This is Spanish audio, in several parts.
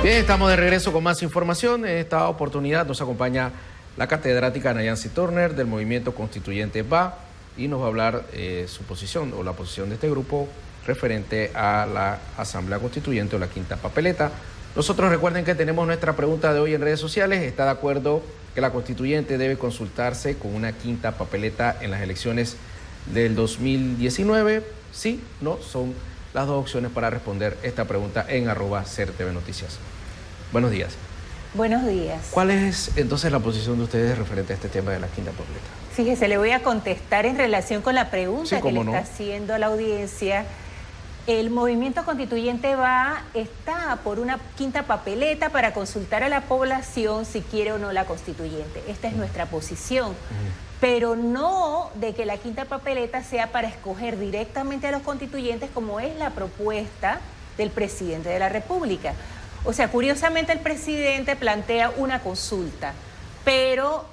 Bien, estamos de regreso con más información. En esta oportunidad nos acompaña la catedrática Nayansi Turner del Movimiento Constituyente VA y nos va a hablar su posición o la posición de este grupo referente a la Asamblea Constituyente o la quinta papeleta. Nosotros recuerden que tenemos nuestra pregunta de hoy en redes sociales. ¿Está de acuerdo que la Constituyente debe consultarse con una quinta papeleta en las elecciones del 2019? Sí, no, son las dos opciones para responder esta pregunta en @CERTVNoticias. Buenos días. Buenos días. ¿Cuál es entonces la posición de ustedes referente a este tema de la quinta papeleta? Fíjese, le voy a contestar en relación con la pregunta que le está haciendo a la audiencia. El Movimiento Constituyente VA está por una quinta papeleta para consultar a la población si quiere o no la constituyente. Esta es nuestra posición. Pero no de que la quinta papeleta sea para escoger directamente a los constituyentes como es la propuesta del presidente de la República. O sea, curiosamente el presidente plantea una consulta, pero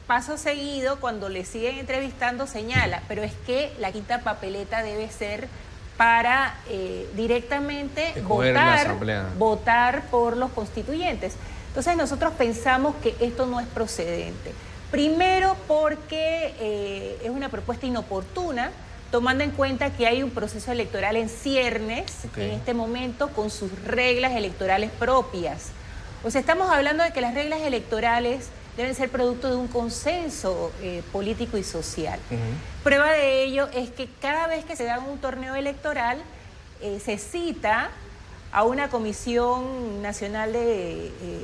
paso seguido, cuando le siguen entrevistando, señala, pero es que la quinta papeleta debe ser para directamente votar por los constituyentes. Entonces nosotros pensamos que esto no es procedente. Primero porque es una propuesta inoportuna, tomando en cuenta que hay un proceso electoral en ciernes en este momento con sus reglas electorales propias. O sea, estamos hablando de que las reglas electorales deben ser producto de un consenso político y social. Prueba de ello es que cada vez que se da un torneo electoral se cita a una comisión nacional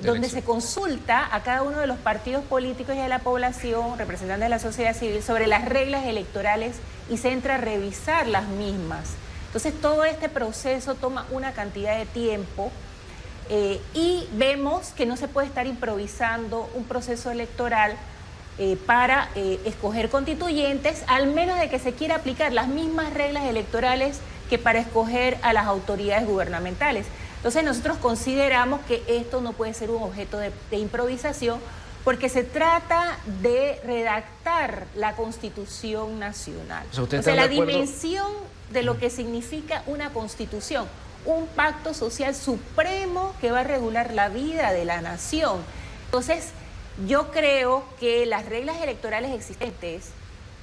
donde se consulta a cada uno de los partidos políticos y a la población, representantes de la sociedad civil, sobre las reglas electorales y se entra a revisar las mismas. Entonces todo este proceso toma una cantidad de tiempo y vemos que no se puede estar improvisando un proceso electoral para escoger constituyentes, al menos de que se quiera aplicar las mismas reglas electorales que para escoger a las autoridades gubernamentales. Entonces nosotros consideramos que esto no puede ser un objeto de improvisación porque se trata de redactar la Constitución Nacional. O sea, la dimensión de lo que significa una Constitución, un pacto social supremo que va a regular la vida de la nación. Entonces, yo creo que las reglas electorales existentes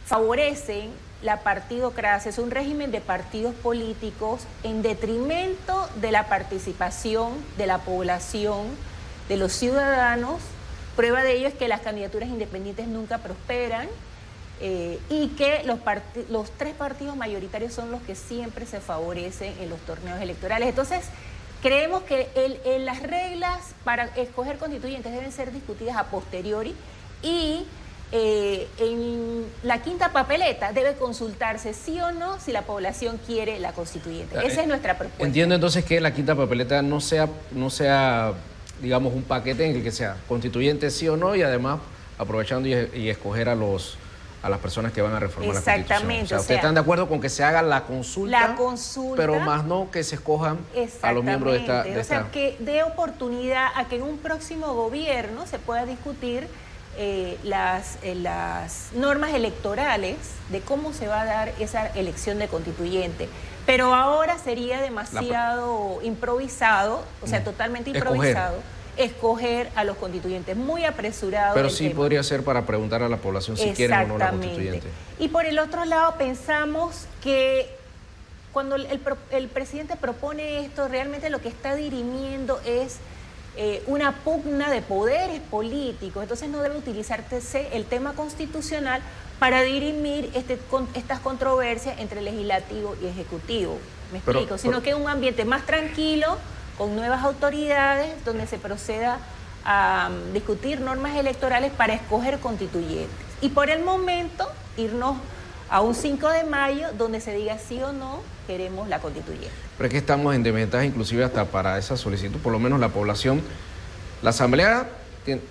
favorecen la partidocracia, es un régimen de partidos políticos en detrimento de la participación de la población, de los ciudadanos. Prueba de ello es que las candidaturas independientes nunca prosperan y que los tres partidos mayoritarios son los que siempre se favorecen en los torneos electorales. Entonces, creemos que las reglas para escoger constituyentes deben ser discutidas a posteriori y en la quinta papeleta debe consultarse sí o no si la población quiere la constituyente. Esa es nuestra propuesta. Entiendo entonces que la quinta papeleta no sea digamos, un paquete en el que sea constituyente sí o no y además aprovechando y escoger a las personas que van a reformar la Constitución. Exactamente. O sea, ¿ustedes están de acuerdo con que se haga la consulta, pero más no que se escojan a los miembros de esta... O sea, que dé oportunidad a que en un próximo gobierno se pueda discutir las normas electorales de cómo se va a dar esa elección de constituyente. Pero ahora sería demasiado improvisado, o sea, totalmente improvisado, escoger a los constituyentes, muy apresurado. Pero sí podría ser para preguntar a la población si quieren o no la constituyente. Y por el otro lado pensamos que cuando el presidente propone esto, realmente lo que está dirimiendo es una pugna de poderes políticos. Entonces no debe utilizarse el tema constitucional para dirimir estas controversias entre legislativo y ejecutivo. ¿Me explico? Sino que es un ambiente más tranquilo, con nuevas autoridades, donde se proceda a discutir normas electorales para escoger constituyentes. Y por el momento, irnos a un 5 de mayo, donde se diga sí o no queremos la constituyente. Pero es que estamos en desventaja inclusive hasta para esa solicitud, por lo menos la población. La Asamblea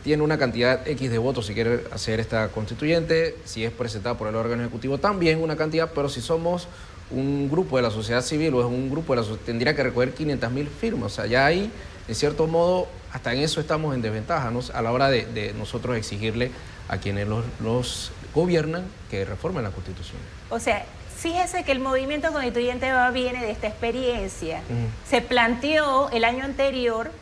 tiene una cantidad X de votos si quiere hacer esta constituyente, si es presentada por el órgano ejecutivo también una cantidad, pero si somos un grupo de la sociedad civil o es un grupo de la sociedad, tendría que recoger 500.000 firmas. O sea, ya ahí, en cierto modo, hasta en eso estamos en desventaja, ¿no? A la hora de nosotros exigirle a quienes los gobiernan que reformen la Constitución. O sea, fíjese que el movimiento constituyente viene de esta experiencia. Se planteó el año anterior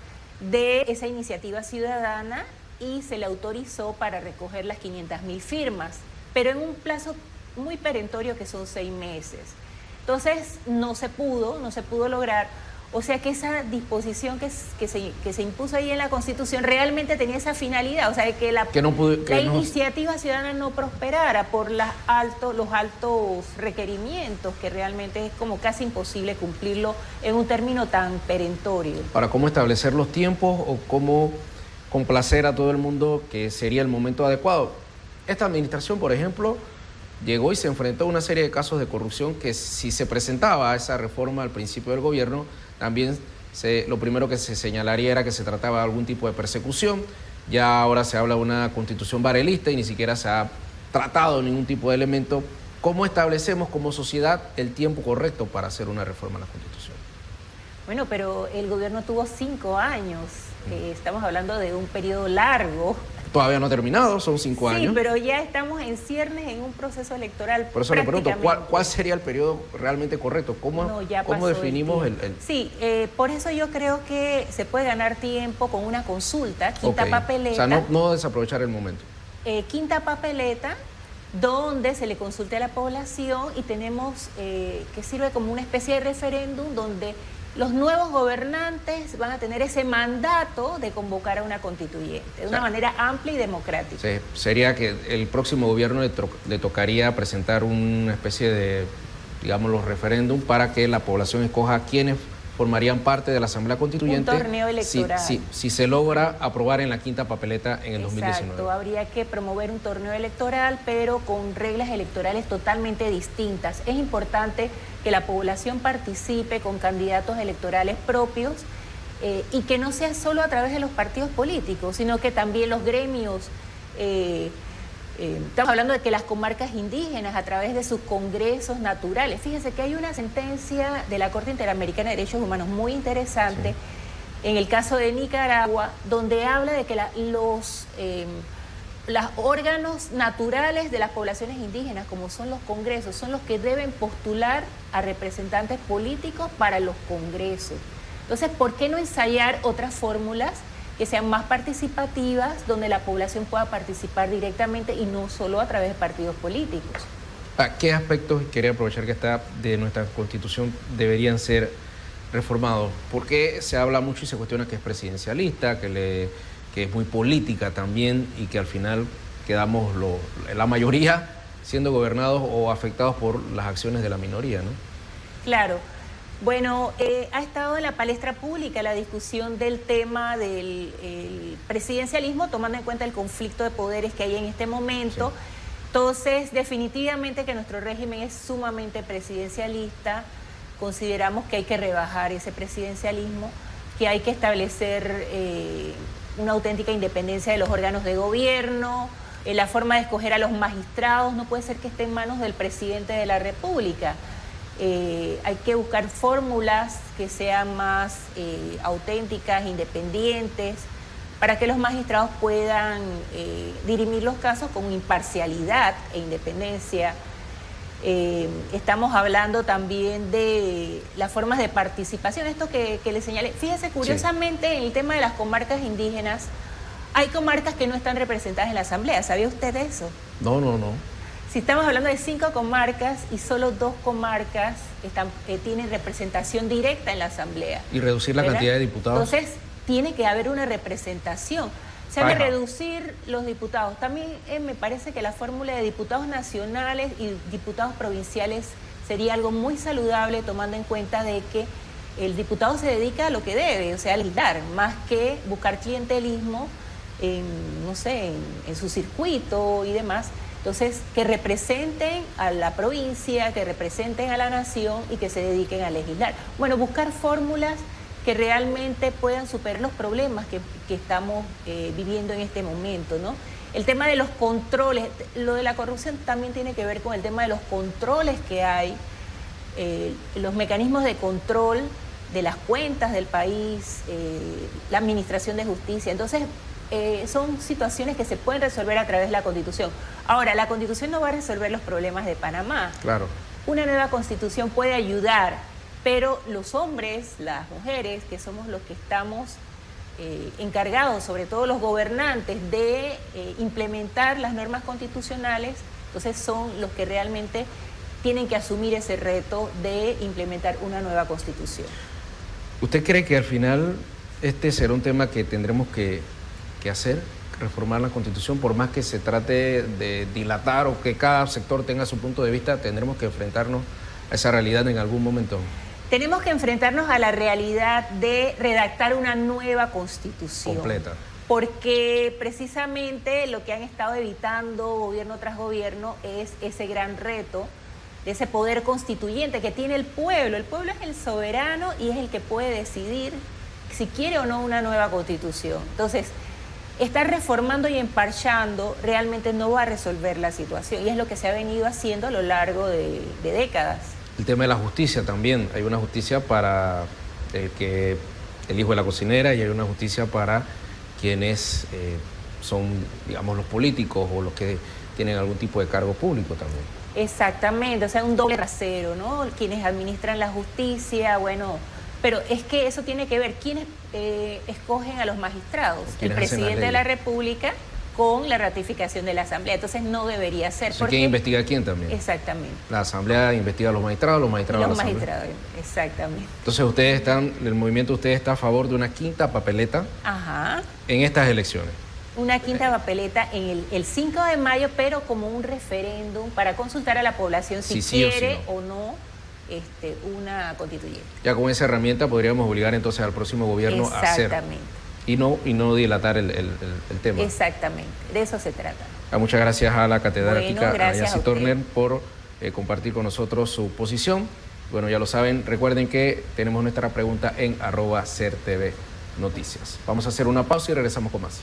de esa iniciativa ciudadana y se le autorizó para recoger las 500.000 firmas, pero en un plazo muy perentorio que son 6 meses. Entonces no se pudo lograr. O sea que esa disposición que se impuso ahí en la Constitución realmente tenía esa finalidad, o sea, que la iniciativa ciudadana no prosperara por los altos requerimientos, que realmente es como casi imposible cumplirlo en un término tan perentorio. Ahora, ¿cómo establecer los tiempos o cómo complacer a todo el mundo que sería el momento adecuado? Esta administración, por ejemplo, llegó y se enfrentó a una serie de casos de corrupción que si se presentaba esa reforma al principio del gobierno, también lo primero que se señalaría era que se trataba de algún tipo de persecución. Ya ahora se habla de una constitución barelista y ni siquiera se ha tratado ningún tipo de elemento. ¿Cómo establecemos como sociedad el tiempo correcto para hacer una reforma a la Constitución? Bueno, pero el gobierno tuvo 5 años. Estamos hablando de un periodo largo. Todavía no ha terminado, son 5 años. Sí, pero ya estamos en ciernes en un proceso electoral. Por eso le pregunto, ¿cuál sería el periodo realmente correcto? ¿Cómo definimos el...? Sí, por eso yo creo que se puede ganar tiempo con una consulta, quinta papeleta. O sea, no desaprovechar el momento. Quinta papeleta, donde se le consulte a la población y tenemos que sirve como una especie de referéndum donde los nuevos gobernantes van a tener ese mandato de convocar a una constituyente de una manera amplia y democrática. Sí, sería que el próximo gobierno le tocaría presentar una especie de, digamos, los referéndum para que la población escoja quiénes formarían parte de la Asamblea Constituyente. Un torneo electoral. Si se logra aprobar en la quinta papeleta en el 2019. Exacto, habría que promover un torneo electoral, pero con reglas electorales totalmente distintas. Es importante que la población participe con candidatos electorales propios y que no sea solo a través de los partidos políticos, sino que también los gremios. Estamos hablando de que las comarcas indígenas, a través de sus congresos naturales, fíjense que hay una sentencia de la Corte Interamericana de Derechos Humanos muy interesante, en el caso de Nicaragua, donde habla de que los órganos naturales de las poblaciones indígenas, como son los congresos, son los que deben postular a representantes políticos para los congresos. Entonces, ¿por qué no ensayar otras fórmulas que sean más participativas, donde la población pueda participar directamente y no solo a través de partidos políticos? ¿Qué aspectos, quería aprovechar que está de nuestra Constitución, deberían ser reformados? Porque se habla mucho y se cuestiona que es presidencialista, que es muy política también y que al final quedamos la mayoría siendo gobernados o afectados por las acciones de la minoría, ¿no? Claro. Bueno, ha estado en la palestra pública la discusión del tema del presidencialismo, tomando en cuenta el conflicto de poderes que hay en este momento. Sí. Entonces, definitivamente que nuestro régimen es sumamente presidencialista. Consideramos que hay que rebajar ese presidencialismo, que hay que establecer una auténtica independencia de los órganos de gobierno. La forma de escoger a los magistrados no puede ser que esté en manos del presidente de la República. Hay que buscar fórmulas que sean más auténticas, independientes, para que los magistrados puedan dirimir los casos con imparcialidad e independencia. Estamos hablando también de las formas de participación, esto que les señalé. Fíjese, curiosamente, en el tema de las comarcas indígenas, hay comarcas que no están representadas en la Asamblea. ¿Sabía usted eso? No. Si estamos hablando de 5 comarcas y solo 2 comarcas tienen representación directa en la Asamblea. Y reducir la cantidad de diputados. Entonces, tiene que haber una representación. Se han de reducir los diputados. También me parece que la fórmula de diputados nacionales y diputados provinciales sería algo muy saludable, tomando en cuenta de que el diputado se dedica a lo que debe, o sea, a legislar, más que buscar clientelismo en su circuito y demás. Entonces, que representen a la provincia, que representen a la nación y que se dediquen a legislar. Bueno, buscar fórmulas que realmente puedan superar los problemas que estamos viviendo en este momento, ¿no? El tema de los controles, lo de la corrupción también tiene que ver con el tema de los controles que hay, los mecanismos de control de las cuentas del país, la administración de justicia. Entonces, son situaciones que se pueden resolver a través de la Constitución. Ahora, la Constitución no va a resolver los problemas de Panamá. Claro. Una nueva Constitución puede ayudar, pero los hombres, las mujeres, que somos los que estamos encargados, sobre todo los gobernantes, de implementar las normas constitucionales, entonces son los que realmente tienen que asumir ese reto de implementar una nueva constitución. ¿Usted cree que al final este será un tema que tendremos que hacer, reformar la Constitución, por más que se trate de dilatar o que cada sector tenga su punto de vista, tendremos que enfrentarnos a esa realidad en algún momento? Tenemos que enfrentarnos a la realidad de redactar una nueva Constitución. Completa. Porque precisamente lo que han estado evitando gobierno tras gobierno es ese gran reto de ese poder constituyente que tiene el pueblo. El pueblo es el soberano y es el que puede decidir si quiere o no una nueva Constitución. Entonces, estar reformando y emparchando realmente no va a resolver la situación y es lo que se ha venido haciendo a lo largo de décadas. El tema de la justicia también. Hay una justicia para el hijo de la cocinera y hay una justicia para quienes son, digamos, los políticos o los que tienen algún tipo de cargo público también. Exactamente, o sea, un doble rasero, ¿no? Quienes administran la justicia, bueno, pero es que eso tiene que ver, ¿quiénes escogen a los magistrados? El presidente de la República con la ratificación de la Asamblea, entonces no debería ser. Porque ¿quién investiga a quién también? Exactamente. La Asamblea investiga a los magistrados a la Asamblea. Los magistrados, exactamente. Entonces ustedes están, el movimiento de ustedes está a favor de una quinta papeleta en estas elecciones. Una quinta papeleta en el 5 de mayo, pero como un referéndum para consultar a la población si quiere o no una constituyente. Ya con esa herramienta podríamos obligar entonces al próximo gobierno a hacer. Exactamente. Y no dilatar el tema. Exactamente, de eso se trata. Muchas gracias a la catedrática Yancy Turner por compartir con nosotros su posición. Bueno, ya lo saben, recuerden que tenemos nuestra pregunta en @CERTV Noticias. Vamos a hacer una pausa y regresamos con más.